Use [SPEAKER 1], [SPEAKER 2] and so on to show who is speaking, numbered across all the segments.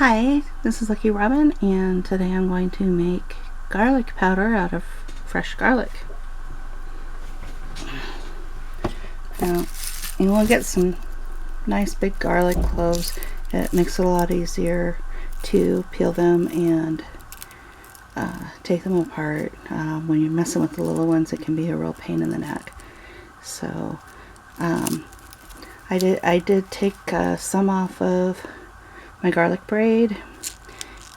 [SPEAKER 1] Hi, this is Lucky Robin, and today I'm going to make garlic powder out of fresh garlic. Now, you want to get some nice big garlic cloves. It makes it a lot easier to peel them and take them apart. When you're messing with the little ones, it can be a real pain in the neck. So I did take some off of my garlic braid,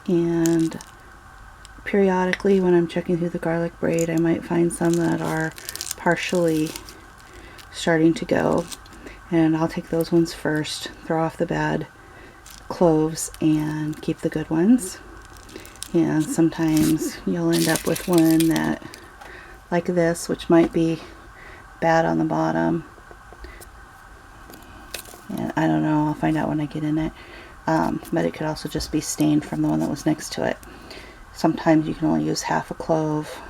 [SPEAKER 1] and periodically when I'm checking through the garlic braid I might find some that are partially starting to go, and I'll take those ones first, throw off the bad cloves and keep the good ones. And sometimes you'll end up with one that, like this, which might be bad on the bottom, and I don't know, I'll find out when I get in it. But it could also just be stained from the one that was next to it. Sometimes you can only use half a clove.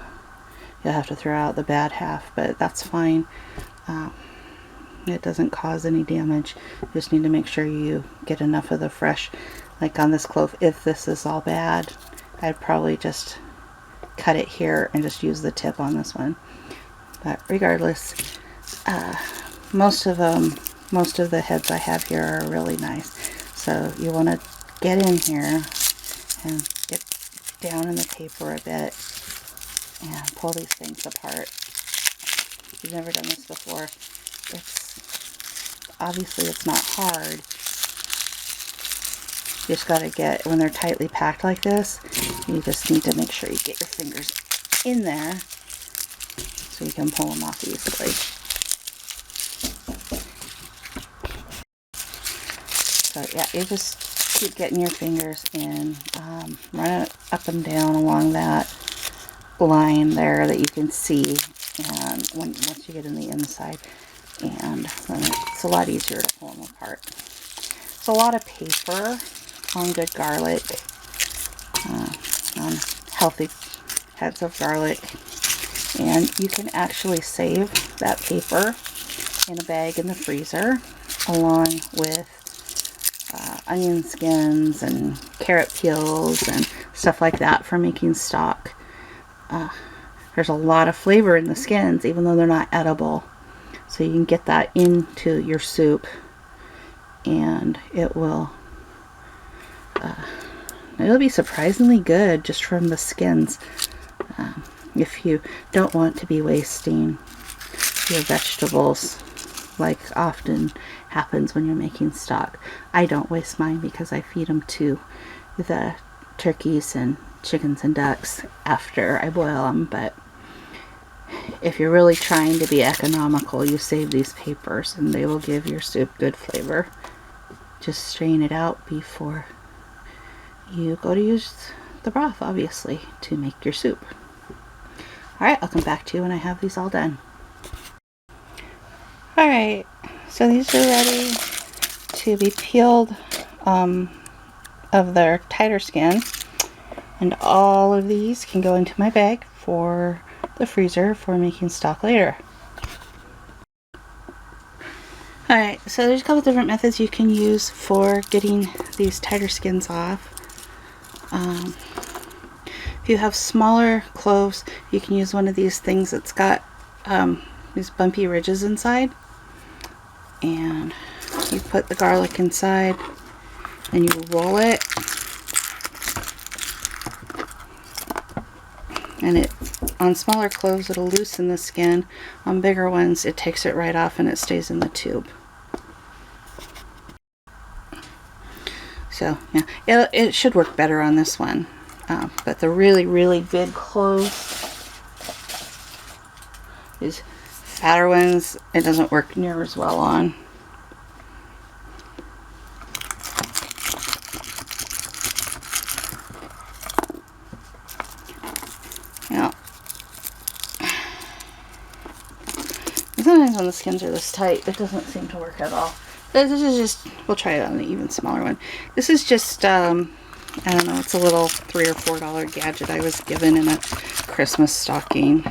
[SPEAKER 1] You'll have to throw out the bad half, but that's fine. It doesn't cause any damage. You just need to make sure you get enough of the fresh. Like on this clove, if this is all bad, I'd probably just cut it here and just use the tip on this one. But regardless, most of the heads I have here are really nice. So you want to get in here and get down in the paper a bit and pull these things apart. If you've never done this before, obviously it's not hard. You just got to get, when they're tightly packed like this, you just need to make sure you get your fingers in there so you can pull them off easily. So yeah, you just keep getting your fingers in, run it up and down along that line there that you can see, and once you get in the inside, and then it's a lot easier to pull them apart. It's a lot of paper on good garlic, on healthy heads of garlic, and you can actually save that paper in a bag in the freezer along with onion skins and carrot peels and stuff like that for making stock. There's a lot of flavor in the skins, even though they're not edible. So you can get that into your soup, and it'll be surprisingly good just from the skins. If you don't want to be wasting your vegetables, like often happens when you're making stock. I don't waste mine because I feed them to the turkeys and chickens and ducks after I boil them. But if you're really trying to be economical, you save these papers and they will give your soup good flavor. Just strain it out before you go to use the broth, obviously, to make your soup. Alright, I'll come back to you when I have these all done. Alright, so these are ready to be peeled of their tighter skin, and all of these can go into my bag for the freezer for making stock later. Alright, so there's a couple different methods you can use for getting these tighter skins off. If you have smaller cloves, you can use one of these things that's got these bumpy ridges inside, and you put the garlic inside and you roll it, and it, on smaller cloves, it'll loosen the skin. On bigger ones, it takes it right off and it stays in the tube. So yeah, it should work better on this one, but the really big cloves, these fatter ones, it doesn't work near as well on. Now, sometimes when the skins are this tight, it doesn't seem to work at all. This is just, we'll try it on an even smaller one. This is just, I don't know, it's a little $3 or $4 gadget I was given in a Christmas stocking.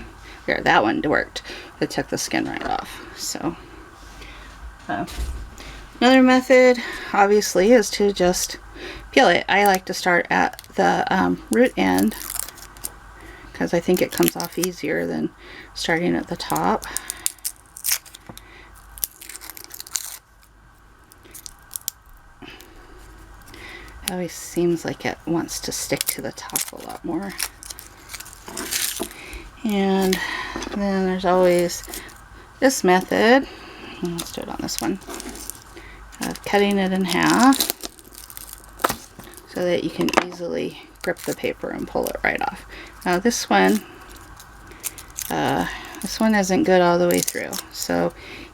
[SPEAKER 1] There, that one worked. It took the skin right off. So, another method, obviously, is to just peel it, I like to start at the root end because I think it comes off easier than starting at the top. It always seems like it wants to stick to the top a lot more. And then there's always this method, let's do it on this one, of cutting it in half so that you can easily grip the paper and pull it right off. Now this one isn't good all the way through, so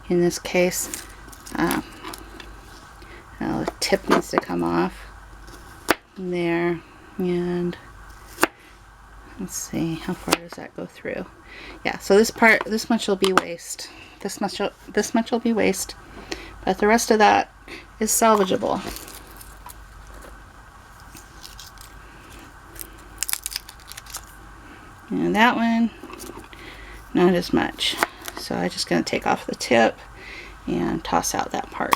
[SPEAKER 1] in this case the tip needs to come off there, and let's see, how far does that go through? Yeah, so this much will be waste. This much will be waste, but the rest of that is salvageable. And that one, not as much. So I'm just going to take off the tip and toss out that part.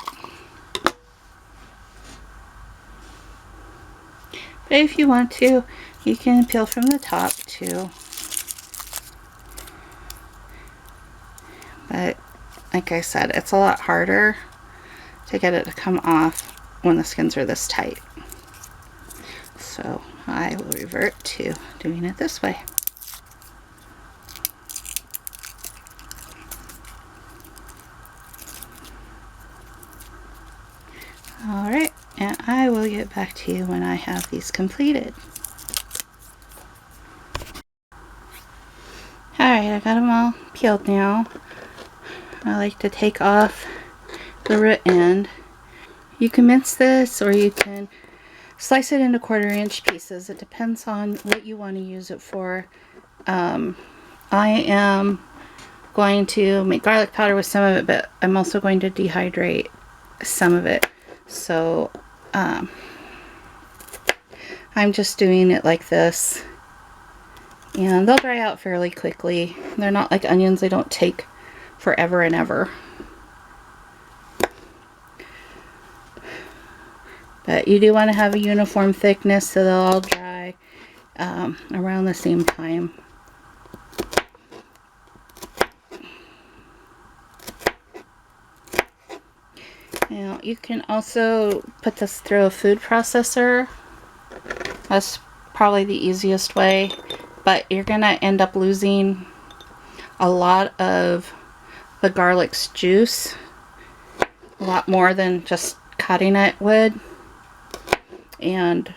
[SPEAKER 1] But if you want to, you can peel from the top too. But like I said, it's a lot harder to get it to come off when the skins are this tight. So I will revert to doing it this way. Alright, and I will get back to you when I have these completed. Alright, I got them all peeled now. I like to take off the root end. You can mince this or you can slice it into 1/4-inch pieces. It depends on what you want to use it for. I am going to make garlic powder with some of it, but I'm also going to dehydrate some of it. So I'm just doing it like this, and they'll dry out fairly quickly. They're not like onions, they don't take forever and ever. But you do want to have a uniform thickness so they'll all dry around the same time. Now you can also put this through a food processor. That's probably the easiest way, but you're gonna end up losing a lot of the garlic's juice, a lot more than just cutting it would. And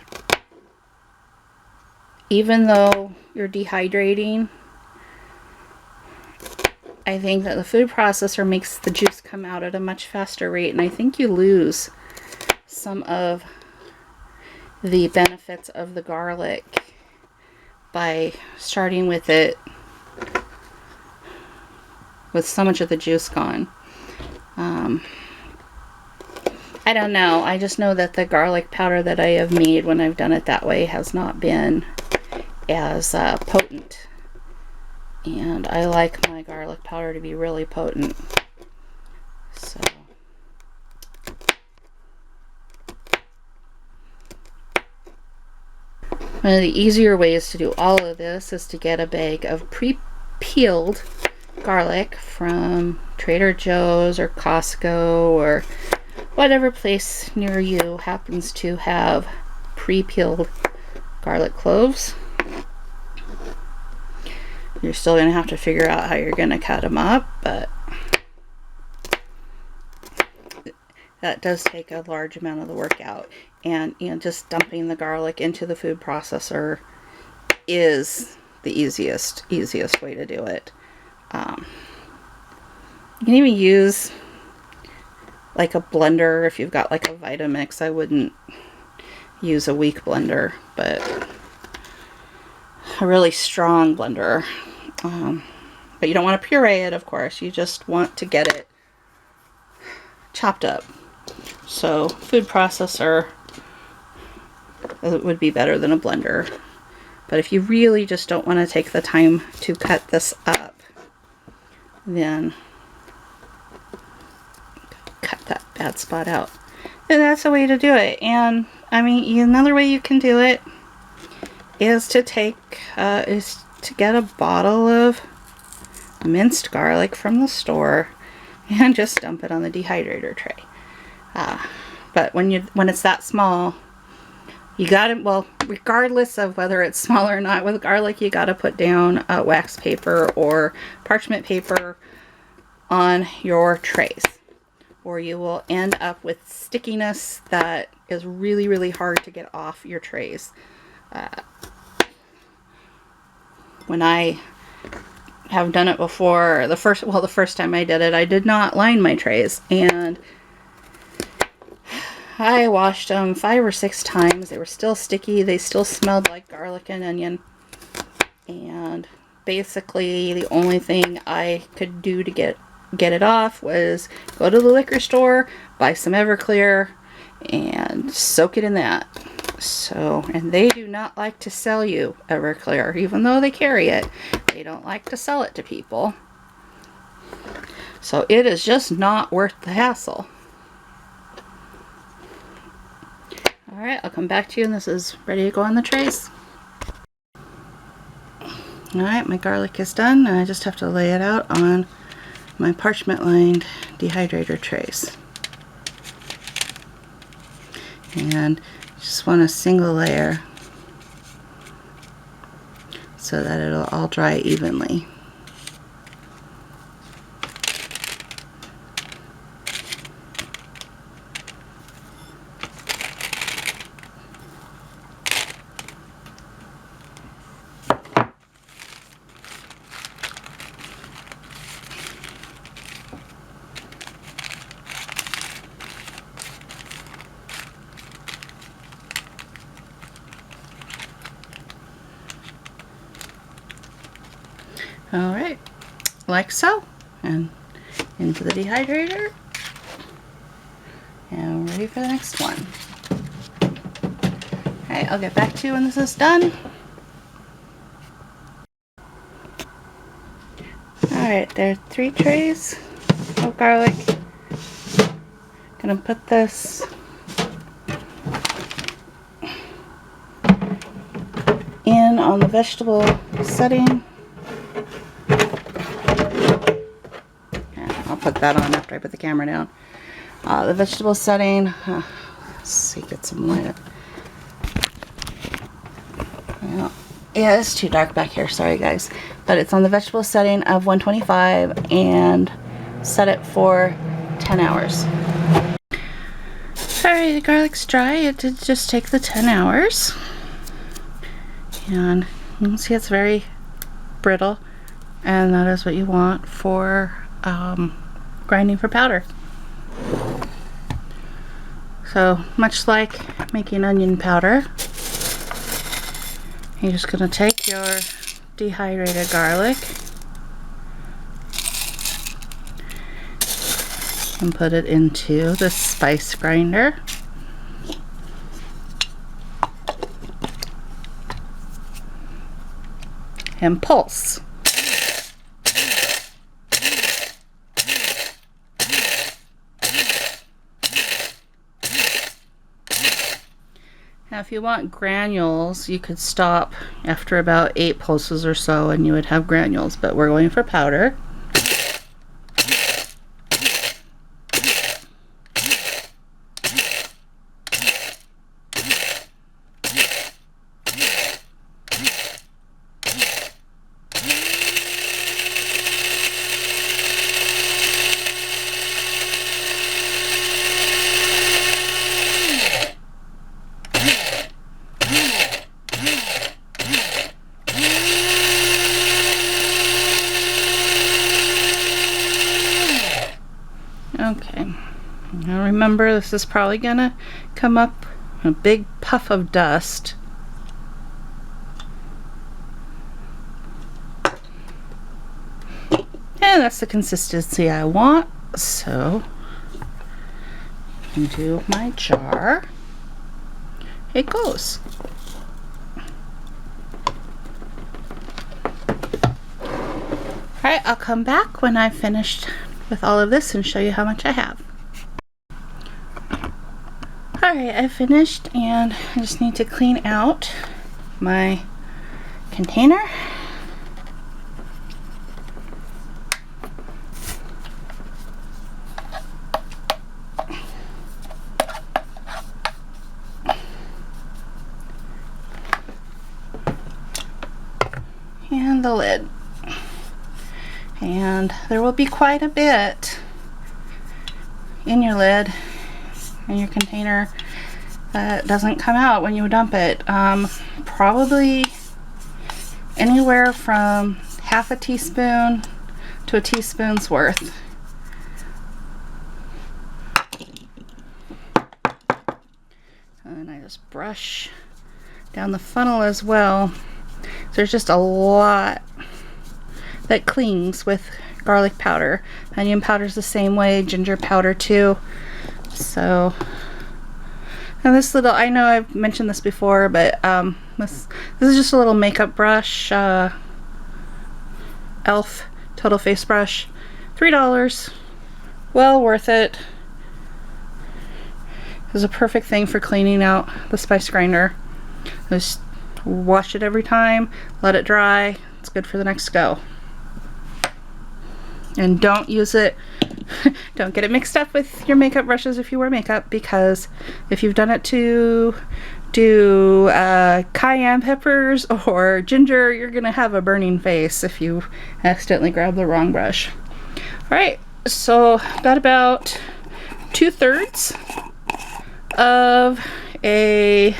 [SPEAKER 1] even though you're dehydrating, I think that the food processor makes the juice come out at a much faster rate, and I think you lose some of the benefits of the garlic by starting with it with so much of the juice gone. I don't know. I just know that the garlic powder that I have made when I've done it that way has not been as potent. And I like my garlic powder to be really potent. So one of the easier ways to do all of this is to get a bag of pre-peeled garlic from Trader Joe's or Costco or whatever place near you happens to have pre-peeled garlic cloves. You're still going to have to figure out how you're going to cut them up, but that does take a large amount of the work out. And just dumping the garlic into the food processor is the easiest way to do it. You can even use like a blender if you've got like a Vitamix. I wouldn't use a weak blender, but a really strong blender. But you don't want to puree it, of course. You just want to get it chopped up. So food processor would be better than a blender. But if you really just don't want to take the time to cut this up, then cut that bad spot out. And that's a way to do it. And I mean, another way you can do it is to get a bottle of minced garlic from the store and just dump it on the dehydrator tray. But when it's that small, you gotta, well, regardless of whether it's small or not, with garlic, you gotta put down wax paper or parchment paper on your trays, or you will end up with stickiness that is really, really hard to get off your trays. When I have done it before, the first time I did it, I did not line my trays, and I washed them 5 or 6 times. They were still sticky. They still smelled like garlic and onion. And basically the only thing I could do to get it off was go to the liquor store, buy some Everclear, and soak it in that. So, and they do not like to sell you Everclear, even though they carry it. They don't like to sell it to people. So it is just not worth the hassle. Alright, I'll come back to you, and this is ready to go on the trays. Alright, my garlic is done, and I just have to lay it out on my parchment lined dehydrator trays. And just want a single layer so that it'll all dry evenly. Alright, like so, and into the dehydrator, and ready for the next one. Alright, I'll get back to you when this is done. Alright, there are 3 trays of garlic. Gonna put this in on the vegetable setting. I'll put that on after I put the camera down. The vegetable setting, let's see, get some light. Yeah, it's too dark back here, sorry guys. But it's on the vegetable setting of 125 and set it for 10 hours. Alright, the garlic's dry. It did just take the 10 hours. And you can see it's very brittle, and that is what you want for grinding for powder. So much like making onion powder, you're just going to take your dehydrated garlic and put it into the spice grinder. And pulse. Now if you want granules, you could stop after about 8 pulses or so and you would have granules, but we're going for powder. Okay, now remember, this is probably gonna come up a big puff of dust. And that's the consistency I want, so into my jar it goes. Alright, I'll come back when I've finished with all of this and show you how much I have. Alright, I finished, and I just need to clean out my container. And the lid. And there will be quite a bit in your lid, in your container, that doesn't come out when you dump it. Probably anywhere from half a teaspoon to a teaspoon's worth. And I just brush down the funnel as well. There's just a lot that clings with garlic powder. Onion powder is the same way, ginger powder too. So, and this little, I know I've mentioned this before, but this is just a little makeup brush, e.l.f. Total Face Brush, $3. Well worth it. It's a perfect thing for cleaning out the spice grinder. Just wash it every time, let it dry. It's good for the next go. And don't use it, don't get it mixed up with your makeup brushes if you wear makeup, because if you've done it to do cayenne peppers or ginger, you're gonna have a burning face if you accidentally grab the wrong brush. Alright, so got about 2/3 of a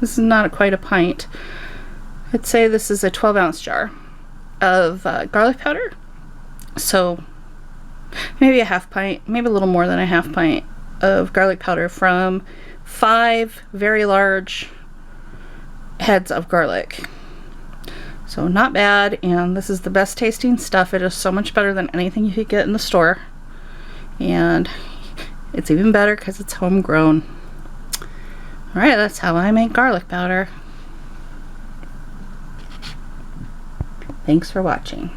[SPEAKER 1] this is not quite a pint. I'd say this is a 12-ounce jar of garlic powder. So maybe a half pint, maybe a little more than a half pint of garlic powder from 5 very large heads of garlic. So not bad, and this is the best tasting stuff. It is so much better than anything you could get in the store. And it's even better because it's homegrown. Alright, that's how I make garlic powder. Thanks for watching.